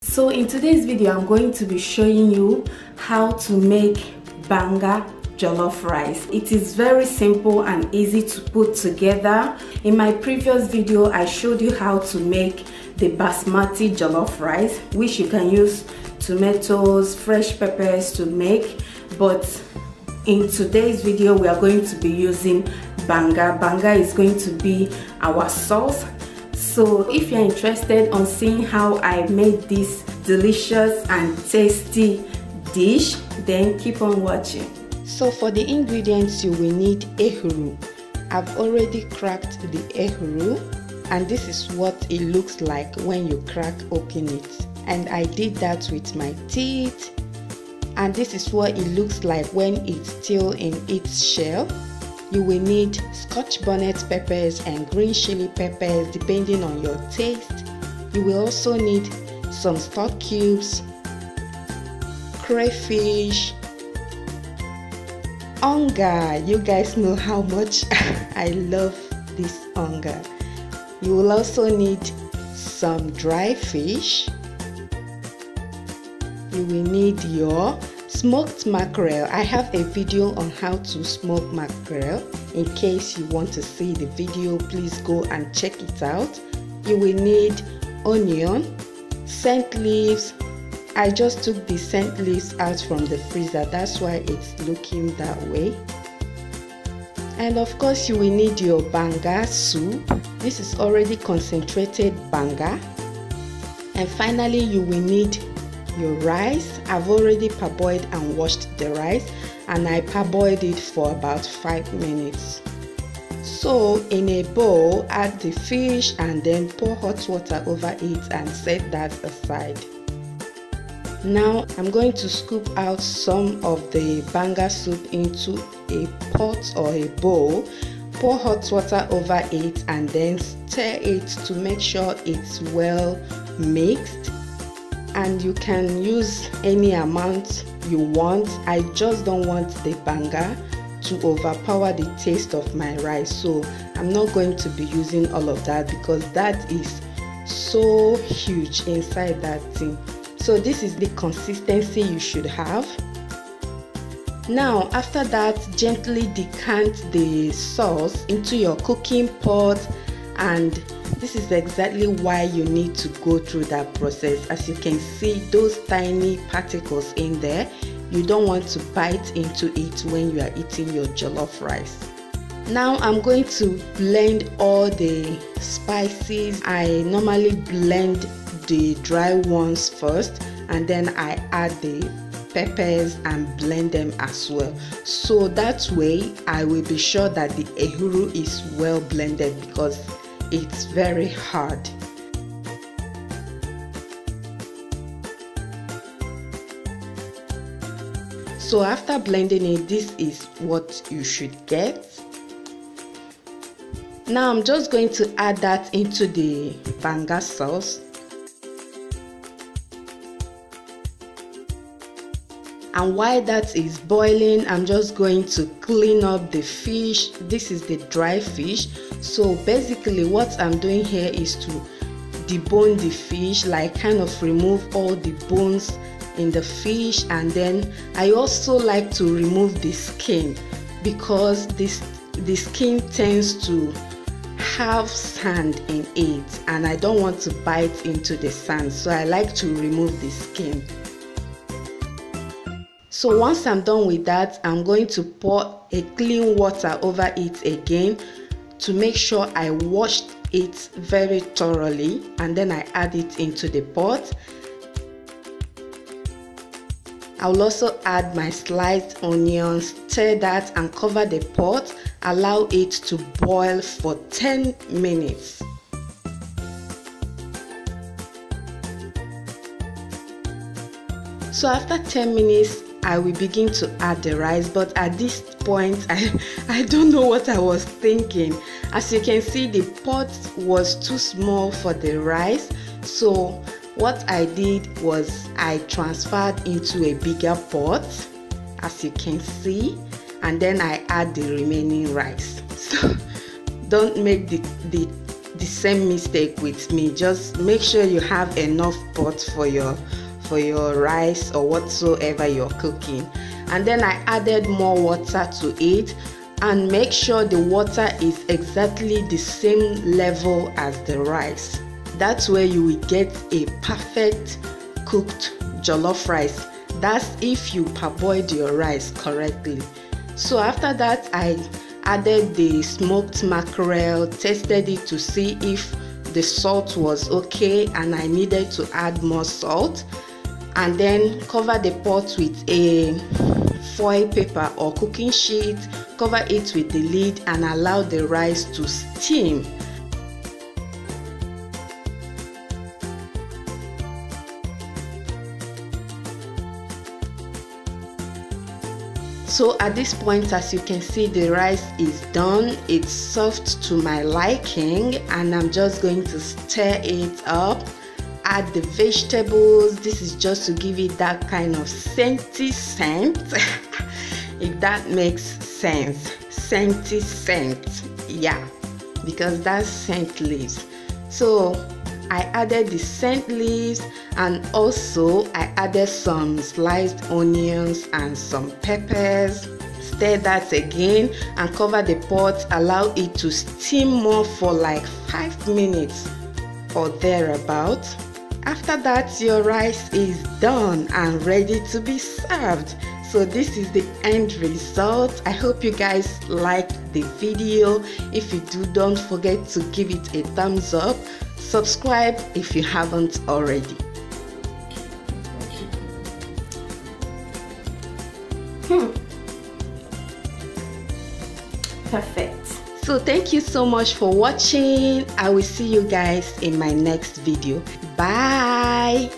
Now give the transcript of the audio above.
So in today's video, I'm going to be showing you how to make banga jollof rice. It is very simple and easy to put together. In my previous video, I showed you how to make the basmati jollof rice, which you can use tomatoes, fresh peppers to make. But in today's video, we are going to be using banga. Banga is going to be our sauce. So if you're interested on seeing how I made this delicious and tasty dish, then keep on watching. So for the ingredients, you will need ehuru. I've already cracked the ehuru, and this is what it looks like when you crack open it. And I did that with my teeth, and this is what it looks like when it's still in its shell. You will need scotch bonnet peppers and green chili peppers depending on your taste. You will also need some stock cubes, crayfish, onga. You guys know how much I love this onga. You will also need some dry fish. You will need your smoked mackerel. I have a video on how to smoke mackerel. In case you want to see the video, please go and check it out. You will need onion, scent leaves. I just took the scent leaves out from the freezer, that's why it's looking that way. And of course you will need your banga soup. This is already concentrated banga. And finally you will need your rice. I've already parboiled and washed the rice, and I parboiled it for about 5 minutes. So in a bowl, add the fish and then pour hot water over it and set that aside. Now I'm going to scoop out some of the banga soup into a pot or a bowl, pour hot water over it and then stir it to make sure it's well mixed. And you can use any amount you want. I just don't want the banga to overpower the taste of my rice, so I'm not going to be using all of that because that is so huge inside that thing. So this is the consistency you should have. Now after that, gently decant the sauce into your cooking pot, and this is exactly why you need to go through that process. As you can see, those tiny particles in there, you don't want to bite into it when you are eating your jollof rice. Now I'm going to blend all the spices. I normally blend the dry ones first, and then I add the peppers and blend them as well. So that way I will be sure that the ehuru is well blended because it's very hard. So after blending it, this is what you should get. Now I'm just going to add that into the banga sauce. And while that is boiling, I'm just going to clean up the fish. This is the dry fish. So basically what I'm doing here is to debone the fish, like kind of remove all the bones in the fish. And then I also like to remove the skin because the skin tends to have sand in it, and I don't want to bite into the sand, so I like to remove the skin. So once I'm done with that, I'm going to pour a clean water over it again to make sure I washed it very thoroughly, and then I add it into the pot. I will also add my sliced onions, stir that and cover the pot. Allow it to boil for 10 minutes. So after 10 minutes, I will begin to add the rice, but at this point I don't know what I was thinking. As you can see, the pot was too small for the rice, so what I did was I transferred into a bigger pot, as you can see, and then I add the remaining rice. So don't make the the same mistake with me. Just make sure you have enough pot for your rice or whatsoever you're cooking. And then I added more water to it, and make sure the water is exactly the same level as the rice. That's where you will get a perfect cooked jollof rice. That's if you parboiled your rice correctly. So after that, I added the smoked mackerel, tested it to see if the salt was okay and I needed to add more salt, and then cover the pot with a foil paper or cooking sheet, cover it with the lid and allow the rice to steam. So at this point, as you can see, the rice is done. It's soft to my liking, and I'm just going to stir it up. Add the vegetables. This is just to give it that kind of scenty scent. If that makes sense. Scenty scent. Yeah, because that's scent leaves. So I added the scent leaves, and also I added some sliced onions and some peppers. Stir that again and cover the pot. Allow it to steam more for like 5 minutes or thereabout. After that, your rice is done and ready to be served. So this is the end result. I hope you guys liked the video. If you do, don't forget to give it a thumbs up. Subscribe if you haven't already. Perfect. So thank you so much for watching. I will see you guys in my next video. Bye.